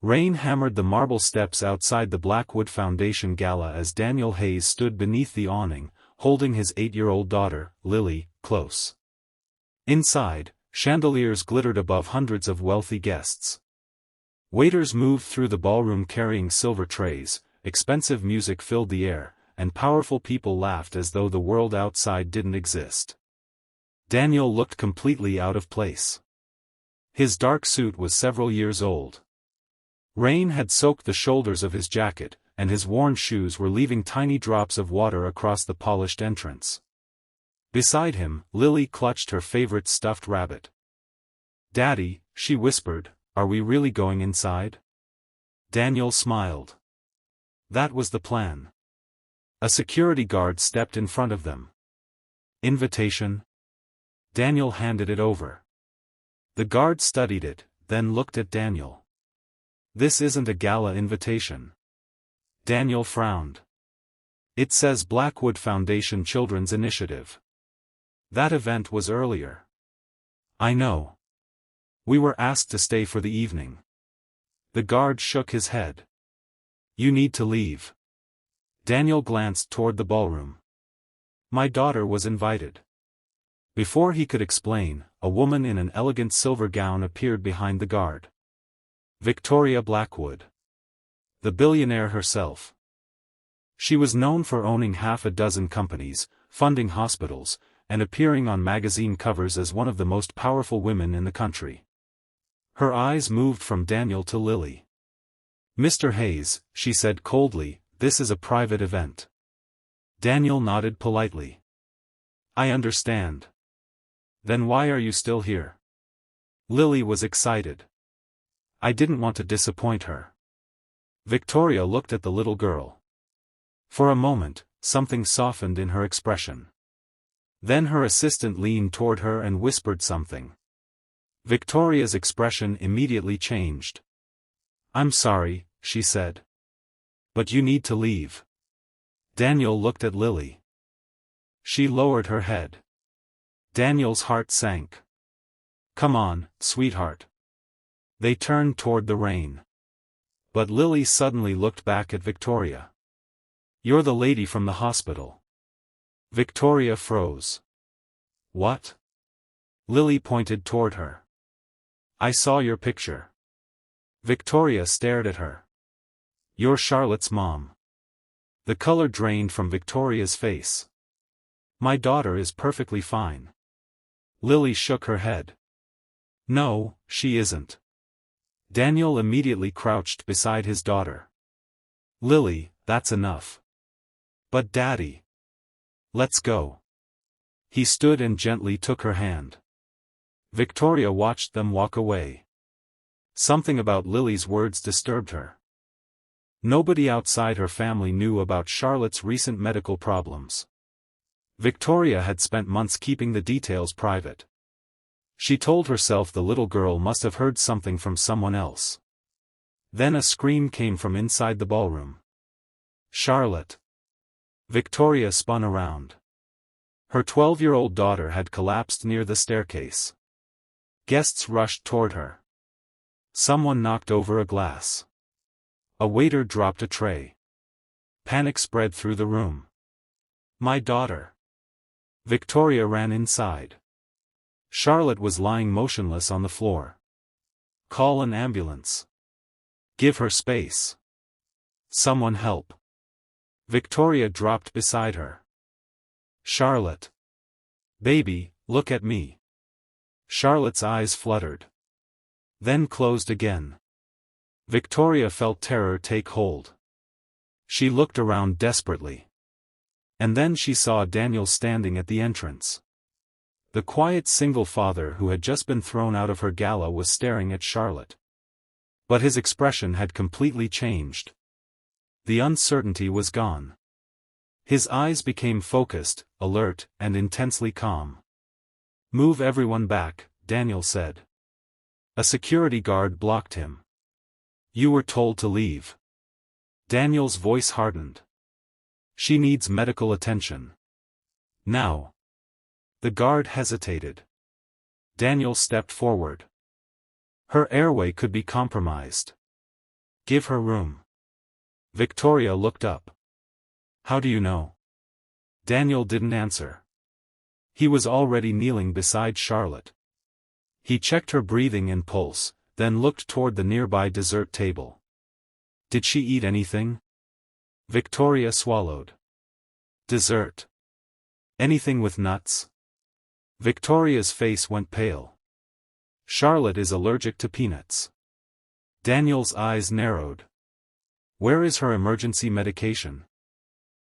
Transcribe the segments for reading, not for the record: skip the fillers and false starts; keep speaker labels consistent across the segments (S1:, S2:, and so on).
S1: Rain hammered the marble steps outside the Blackwood Foundation Gala as Daniel Hayes stood beneath the awning, holding his 8-year-old daughter, Lily, close. Inside, chandeliers glittered above hundreds of wealthy guests. Waiters moved through the ballroom carrying silver trays, expensive music filled the air, and powerful people laughed as though the world outside didn't exist. Daniel looked completely out of place. His dark suit was several years old. Rain had soaked the shoulders of his jacket, and his worn shoes were leaving tiny drops of water across the polished entrance. Beside him, Lily clutched her favorite stuffed rabbit. "Daddy," she whispered, "are we really going inside?" Daniel smiled. That was the plan. A security guard stepped in front of them. "Invitation?" Daniel handed it over. The guard studied it, then looked at Daniel. "This isn't a gala invitation." Daniel frowned. "It says Blackwood Foundation Children's Initiative. That event was earlier." "I know. We were asked to stay for the evening." The guard shook his head. "You need to leave." Daniel glanced toward the ballroom. "My daughter was invited." Before he could explain, a woman in an elegant silver gown appeared behind the guard. Victoria Blackwood. The billionaire herself. She was known for owning half a dozen companies, funding hospitals, and appearing on magazine covers as one of the most powerful women in the country. Her eyes moved from Daniel to Lily. "Mr. Hayes," she said coldly, "this is a private event." Daniel nodded politely. "I understand. Then why are you still here?" Lily was excited. "I didn't want to disappoint her." Victoria looked at the little girl. For a moment, something softened in her expression. Then her assistant leaned toward her and whispered something. Victoria's expression immediately changed. "I'm sorry," she said. "But you need to leave." Daniel looked at Lily. She lowered her head. Daniel's heart sank. "Come on, sweetheart." They turned toward the rain. But Lily suddenly looked back at Victoria. "You're the lady from the hospital." Victoria froze. "What?" Lily pointed toward her. "I saw your picture." Victoria stared at her. "You're Charlotte's mom." The color drained from Victoria's face. "My daughter is perfectly fine." Lily shook her head. "No, she isn't." Daniel immediately crouched beside his daughter. "Lily, that's enough." "But Daddy." "Let's go." He stood and gently took her hand. Victoria watched them walk away. Something about Lily's words disturbed her. Nobody outside her family knew about Charlotte's recent medical problems. Victoria had spent months keeping the details private. She told herself the little girl must have heard something from someone else. Then a scream came from inside the ballroom. "Charlotte!" Victoria spun around. Her 12-year-old daughter had collapsed near the staircase. Guests rushed toward her. Someone knocked over a glass. A waiter dropped a tray. Panic spread through the room. "My daughter!" Victoria ran inside. Charlotte was lying motionless on the floor. "Call an ambulance. Give her space. Someone help." Victoria dropped beside her. "Charlotte. Baby, look at me." Charlotte's eyes fluttered. Then closed again. Victoria felt terror take hold. She looked around desperately. And then she saw Daniel standing at the entrance. The quiet single father who had just been thrown out of her gala was staring at Charlotte. But his expression had completely changed. The uncertainty was gone. His eyes became focused, alert, and intensely calm. "Move everyone back," Daniel said. A security guard blocked him. "You were told to leave." Daniel's voice hardened. "She needs medical attention. Now." The guard hesitated. Daniel stepped forward. "Her airway could be compromised." Give her room. Victoria looked up. How do you know? Daniel didn't answer. He was already kneeling beside Charlotte. He checked her breathing and pulse, then looked toward the nearby dessert table. Did she eat anything? Victoria swallowed. Dessert. Anything with nuts? Victoria's face went pale. Charlotte is allergic to peanuts. Daniel's eyes narrowed. Where is her emergency medication?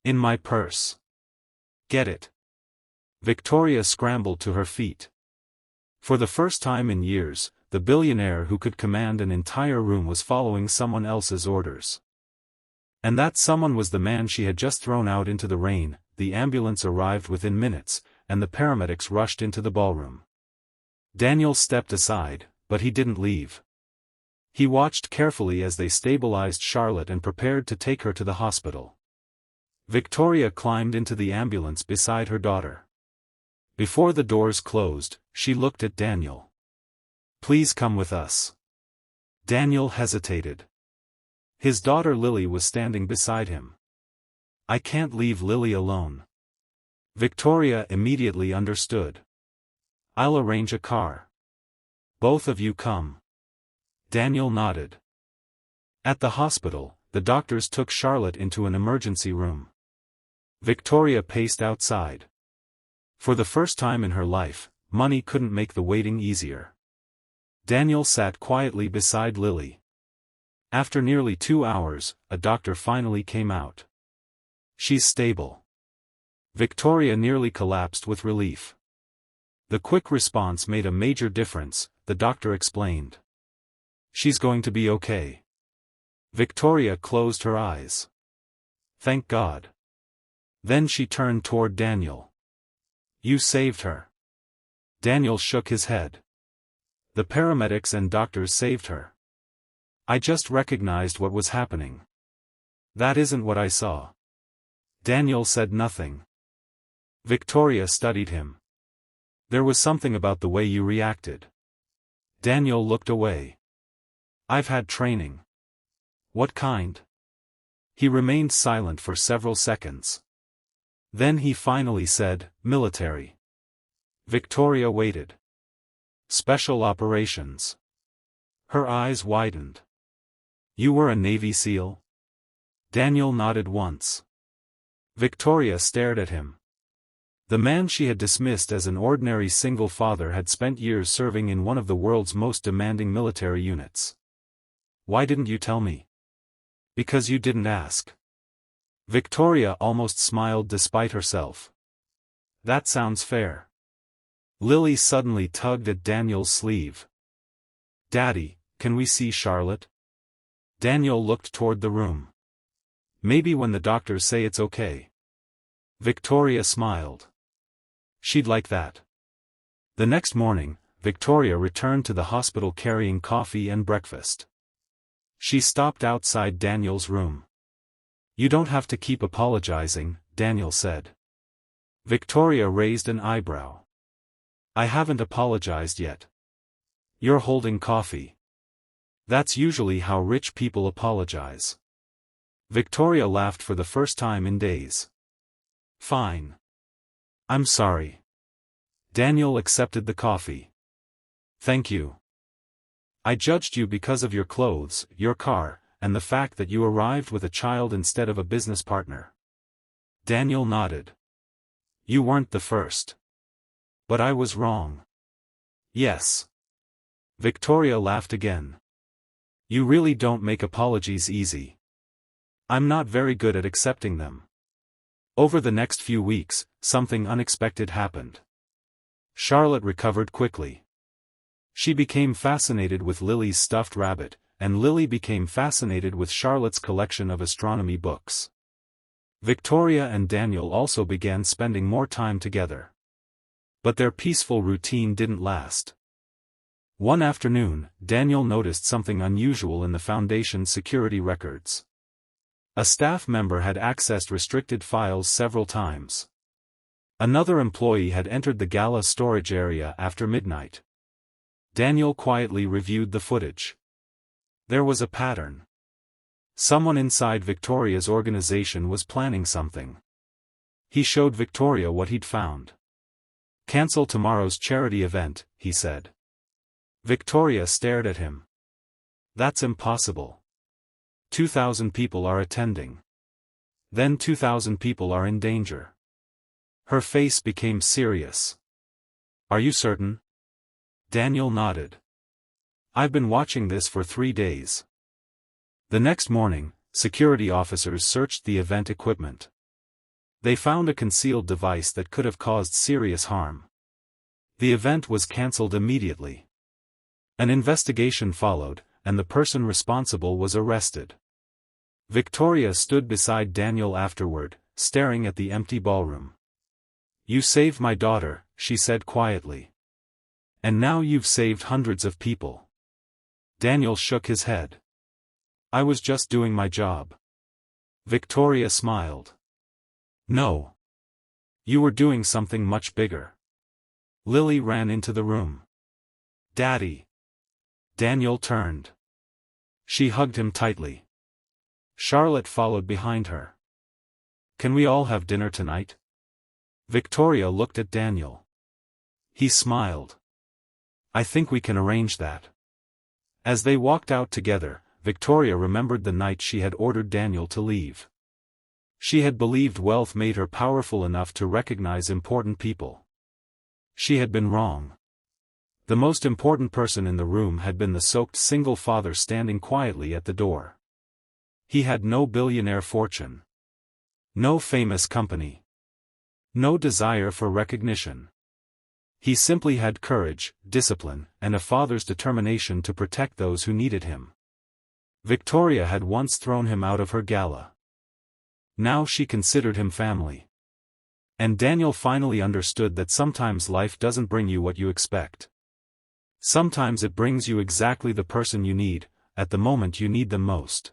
S1: In my purse. Get it. Victoria scrambled to her feet. For the first time in years, the billionaire who could command an entire room was following someone else's orders. And that someone was the man she had just thrown out into the rain. The ambulance arrived within minutes, and the paramedics rushed into the ballroom. Daniel stepped aside, but he didn't leave. He watched carefully as they stabilized Charlotte and prepared to take her to the hospital. Victoria climbed into the ambulance beside her daughter. Before the doors closed, she looked at Daniel. Please come with us. Daniel hesitated. His daughter Lily was standing beside him. I can't leave Lily alone. Victoria immediately understood. I'll arrange a car. Both of you come. Daniel nodded. At the hospital, the doctors took Charlotte into an emergency room. Victoria paced outside. For the first time in her life, money couldn't make the waiting easier. Daniel sat quietly beside Lily. After nearly 2 hours, a doctor finally came out. She's stable. Victoria nearly collapsed with relief. The quick response made a major difference, the doctor explained. She's going to be okay. Victoria closed her eyes. Thank God. Then she turned toward Daniel. You saved her. Daniel shook his head. The paramedics and doctors saved her. I just recognized what was happening. That isn't what I saw. Daniel said nothing. Victoria studied him. There was something about the way you reacted. Daniel looked away. I've had training. What kind? He remained silent for several seconds. Then he finally said, military. Victoria waited. Special operations. Her eyes widened. You were a Navy SEAL? Daniel nodded once. Victoria stared at him. The man she had dismissed as an ordinary single father had spent years serving in one of the world's most demanding military units. Why didn't you tell me? Because you didn't ask. Victoria almost smiled despite herself. That sounds fair. Lily suddenly tugged at Daniel's sleeve. Daddy, can we see Charlotte? Daniel looked toward the room. Maybe when the doctors say it's okay. Victoria smiled. She'd like that. The next morning, Victoria returned to the hospital carrying coffee and breakfast. She stopped outside Daniel's room. You don't have to keep apologizing, Daniel said. Victoria raised an eyebrow. I haven't apologized yet. You're holding coffee. That's usually how rich people apologize. Victoria laughed for the first time in days. Fine. I'm sorry. Daniel accepted the coffee. Thank you. I judged you because of your clothes, your car, and the fact that you arrived with a child instead of a business partner. Daniel nodded. You weren't the first. But I was wrong. Yes. Victoria laughed again. You really don't make apologies easy. I'm not very good at accepting them. Over the next few weeks, something unexpected happened. Charlotte recovered quickly. She became fascinated with Lily's stuffed rabbit, and Lily became fascinated with Charlotte's collection of astronomy books. Victoria and Daniel also began spending more time together. But their peaceful routine didn't last. One afternoon, Daniel noticed something unusual in the Foundation's security records. A staff member had accessed restricted files several times. Another employee had entered the Gala storage area after midnight. Daniel quietly reviewed the footage. There was a pattern. Someone inside Victoria's organization was planning something. He showed Victoria what he'd found. "Cancel tomorrow's charity event," he said. Victoria stared at him. "That's impossible. 2,000 people are attending. Then 2,000 people are in danger." Her face became serious. "Are you certain?" Daniel nodded. "I've been watching this for 3 days." The next morning, security officers searched the event equipment. They found a concealed device that could have caused serious harm. The event was cancelled immediately. An investigation followed, and the person responsible was arrested. Victoria stood beside Daniel afterward, staring at the empty ballroom. "You saved my daughter," she said quietly. "And now you've saved hundreds of people." Daniel shook his head. "I was just doing my job." Victoria smiled. "No. You were doing something much bigger." Lily ran into the room. "Daddy." Daniel turned. She hugged him tightly. Charlotte followed behind her. "Can we all have dinner tonight?" Victoria looked at Daniel. He smiled. "I think we can arrange that." As they walked out together, Victoria remembered the night she had ordered Daniel to leave. She had believed wealth made her powerful enough to recognize important people. She had been wrong. The most important person in the room had been the soaked single father standing quietly at the door. He had no billionaire fortune. No famous company. No desire for recognition. He simply had courage, discipline, and a father's determination to protect those who needed him. Victoria had once thrown him out of her gala. Now she considered him family. And Daniel finally understood that sometimes life doesn't bring you what you expect. Sometimes it brings you exactly the person you need, at the moment you need them most.